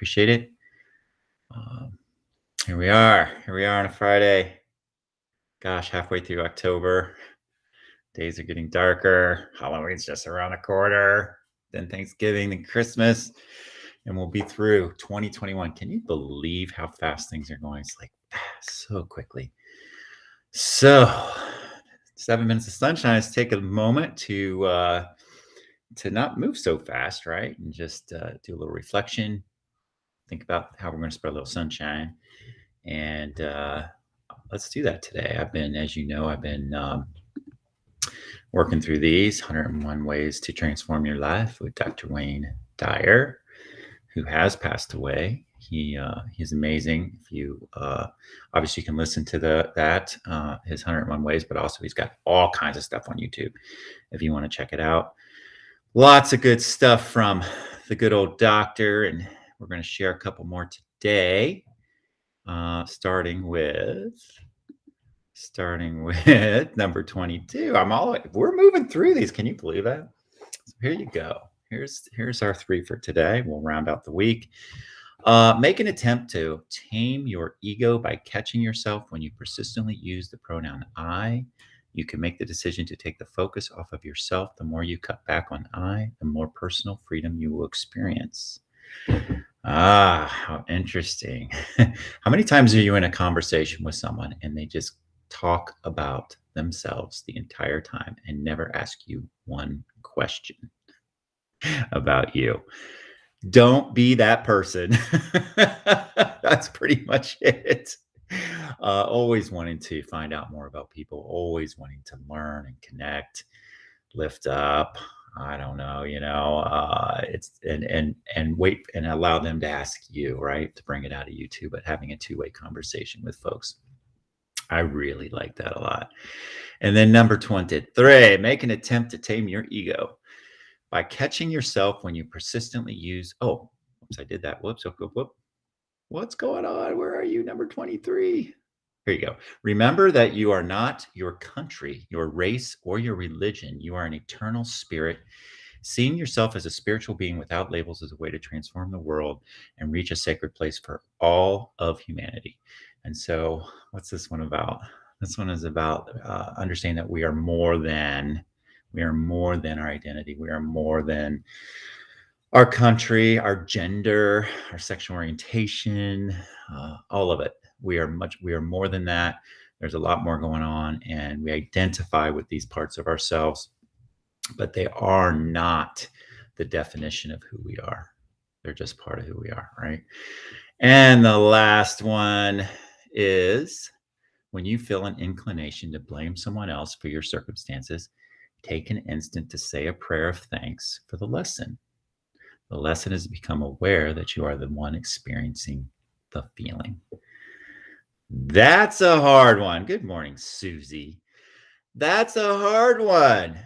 Appreciate it. Um, Here we are. Here we are on a Friday. Gosh, halfway through October. Days are getting darker. Halloween's just around the corner. Then Thanksgiving, then Christmas, and we'll be through 2021. Can you believe how fast things are going? It's like so quickly. So, 7 minutes of sunshine. Let's take a moment to not move so fast, right? And just do a little reflection. Think about how we're going to spread a little sunshine, and let's do that today. As you know, I've been working through these 101 ways to transform your life with Dr. Wayne Dyer, who has passed away. He's amazing. If you obviously you can listen to his 101 ways, but also he's got all kinds of stuff on YouTube if you want to check it out. Lots of good stuff from the good old doctor, and we're going to share a couple more today. Starting with number 22. We're moving through these. Can you believe that? So here you go. Here's our 3 for today. We'll round out the week. Make an attempt to tame your ego by catching yourself when you persistently use the pronoun I. You can make the decision to take the focus off of yourself. The more you cut back on I, the more personal freedom you will experience. How interesting. How many times are you in a conversation with someone and they just talk about themselves the entire time and never ask you one question about you? Don't be that person. That's pretty much it. Always wanting to find out more about people, always wanting to learn and connect, lift up. I don't know, it's and wait and allow them to ask you, right? To bring it out of you too, but having a two-way conversation with folks. I really like that a lot. And then number 23, make an attempt to tame your ego by catching yourself when you persistently use, whoops, I did that. Whoops. What's going on? Where are you? Number 23. Here you go. Remember that you are not your country, your race, or your religion. You are an eternal spirit. Seeing yourself as a spiritual being without labels is a way to transform the world and reach a sacred place for all of humanity. And so, what's this one about? This one is about understanding that we are more than our identity. We are more than our country, our gender, our sexual orientation, all of it. We are more than that. There's a lot more going on, and we identify with these parts of ourselves, but they are not the definition of who we are. They're just part of who we are, right? And the last one is, when you feel an inclination to blame someone else for your circumstances, take an instant to say a prayer of thanks for the lesson. The lesson is to become aware that you are the one experiencing the feeling. That's a hard one. Good morning, Susie. That's a hard one.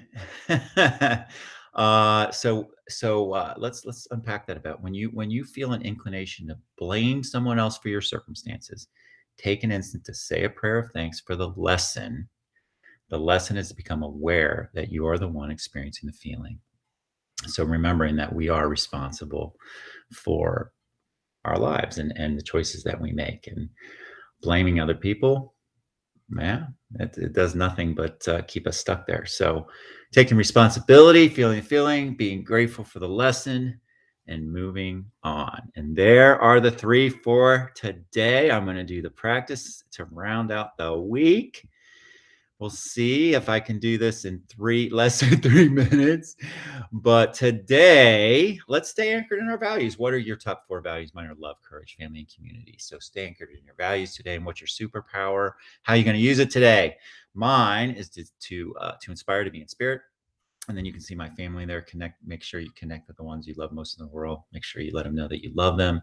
Let's unpack that a bit. When you feel an inclination to blame someone else for your circumstances, take an instant to say a prayer of thanks for the lesson. The lesson is to become aware that you are the one experiencing the feeling. So remembering that we are responsible for our lives and the choices that we make, and blaming other people, man, it does nothing but keep us stuck there. So taking responsibility, feeling the feeling, being grateful for the lesson, and moving on. And there are the 3 for today. I'm going to do the practice to round out the week. We'll see if I can do this in less than 3 minutes. But today, let's stay anchored in our values. What are your top 4 values? Mine are love, courage, family, and community. So stay anchored in your values today. And what's your superpower? How are you going to use it today? Mine is to inspire to be in spirit. And then you can see my family there. Make sure you connect with the ones you love most in the world. Make sure you let them know that you love them.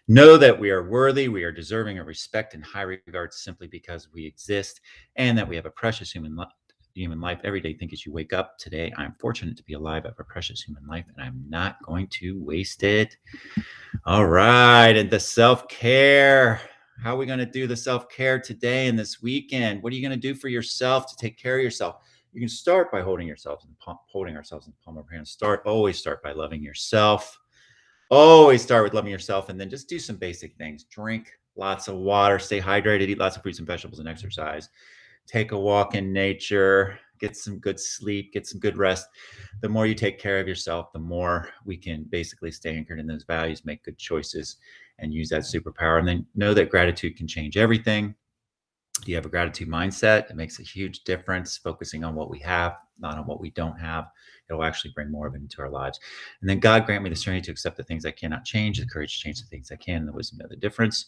Know that we are worthy. We are deserving of respect and high regard simply because we exist, and that we have a precious human life. Every day, think as you wake up. Today, I'm fortunate to be alive. I have a precious human life, and I'm not going to waste it. All right. And the self-care. How are we going to do the self-care today and this weekend? What are you going to do for yourself to take care of yourself? You can start by holding ourselves in the palm of our hands. Always start by loving yourself. Always start with loving yourself and then just do some basic things. Drink lots of water, stay hydrated, eat lots of fruits and vegetables, and exercise. Take a walk in nature, get some good sleep, get some good rest. The more you take care of yourself, the more we can basically stay anchored in those values, make good choices, and use that superpower. And then know that gratitude can change everything. You have a gratitude mindset, it makes a huge difference. Focusing on what we have, not on what we don't have, it'll actually bring more of it into our lives. And then God grant me the strength to accept the things I cannot change, the courage to change the things I can, and the wisdom to know the difference.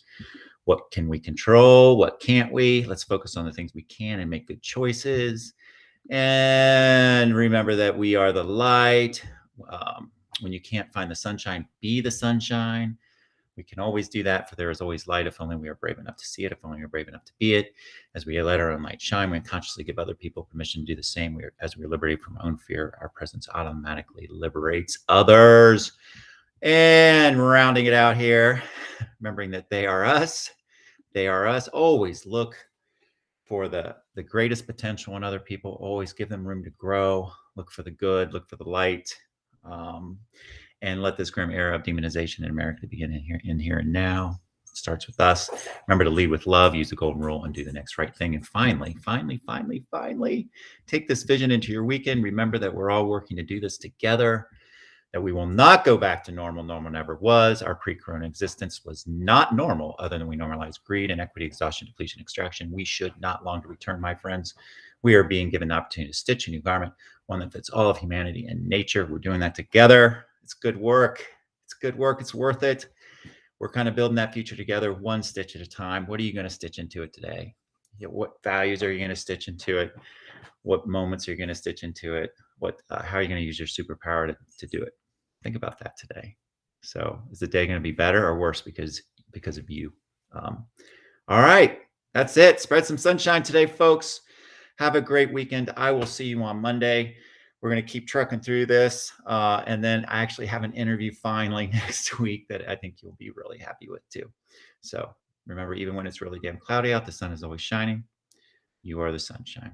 What can we control? What can't we? Let's focus on the things we can and make good choices. And remember that we are the light. When you can't find the sunshine, be the sunshine. We can always do that, for there is always light if only we are brave enough to see it, if only we're brave enough to be it. As we let our own light shine, we consciously give other people permission to do the same. As we're liberated from our own fear, our presence automatically liberates others. And rounding it out here, remembering that they are us. They are us. Always look for the greatest potential in other people. Always give them room to grow. Look for the good. Look for the light. Um, and let this grim era of demonization in America begin in here and now. It starts with us. Remember to lead with love, use the golden rule, and do the next right thing. And finally, take this vision into your weekend. Remember that we're all working to do this together, that we will not go back to normal. Normal never was. Our pre-corona existence was not normal, other than we normalized greed, inequity, exhaustion, depletion, extraction. We should not long to return, my friends. We are being given the opportunity to stitch a new garment, one that fits all of humanity and nature. We're doing that together. It's good work. It's good work. It's worth it. We're kind of building that future together, one stitch at a time. What are you going to stitch into it today? What values are you going to stitch into it? What moments are you going to stitch into it? How are you going to use your superpower to do it? Think about that today. So, is the day going to be better or worse because of you? All right, that's it. Spread some sunshine today, folks. Have a great weekend. I will see you on Monday. We're going to keep trucking through this. And then I actually have an interview finally next week that I think you'll be really happy with too. So remember, even when it's really damn cloudy out, the sun is always shining. You are the sunshine.